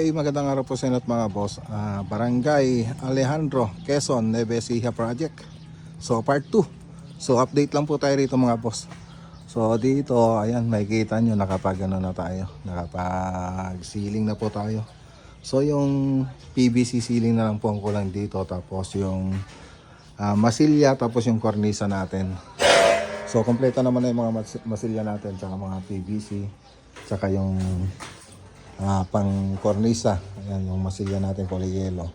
Hey, magandang araw po sa inyo mga boss. Barangay Alejandro, Quezon, Nueva Ecija Project. So part 2. So update lang po tayo rito mga boss. So dito, ayan, makikita nyo nakapag na tayo. Nakapag ceiling na po tayo. So yung PVC ceiling na lang po ang kulang dito. Tapos yung masilya, tapos yung kornisa natin. So kompleto naman na yung mga masilya natin, tsaka mga PVC, tsaka yung pang kornisa. Ayan yung masilya natin, kulay yellow.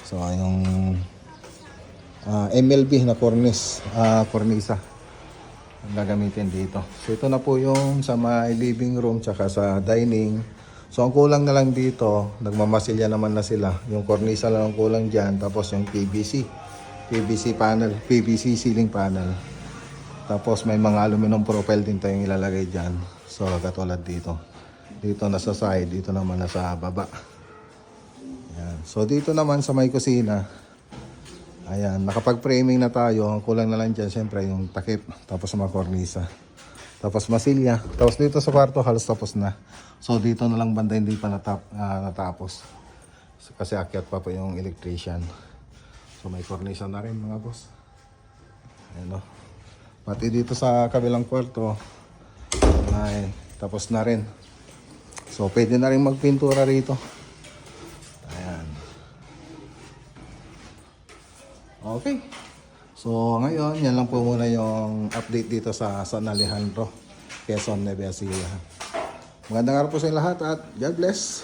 So yung MLB na kornisa ang gagamitin dito. So ito na po yung sa my living room tsaka sa dining. So ang kulang na lang dito, nagmamasilya naman na sila. Yung kornisa lang ang kulang dyan. Tapos yung PVC panel, PVC ceiling panel. Tapos may mga aluminum profile din tayong ilalagay dyan. So katulad dito. Dito nasa side, dito naman nasa baba. Ayan. So dito naman sa may kusina, ayan, nakapag-framing na tayo. Ang kulang na lang dyan, siyempre, yung takip. Tapos mga kornisa. Tapos masilya. Tapos dito sa kwarto, halos tapos na. So dito na lang banda, hindi pa natapos. So, kasi akyat pa po yung electrician. So may kornisa na rin mga boss. Ayan o. Pati dito sa kabilang kwarto, ay tapos na rin. So, pwede na rin magpintura rito. Ayan. Okay. So, ngayon, yan lang po muna yung update dito sa San Alejandro, Quezon, Nueva Ecija. Magandang araw po sa inyo lahat at God bless.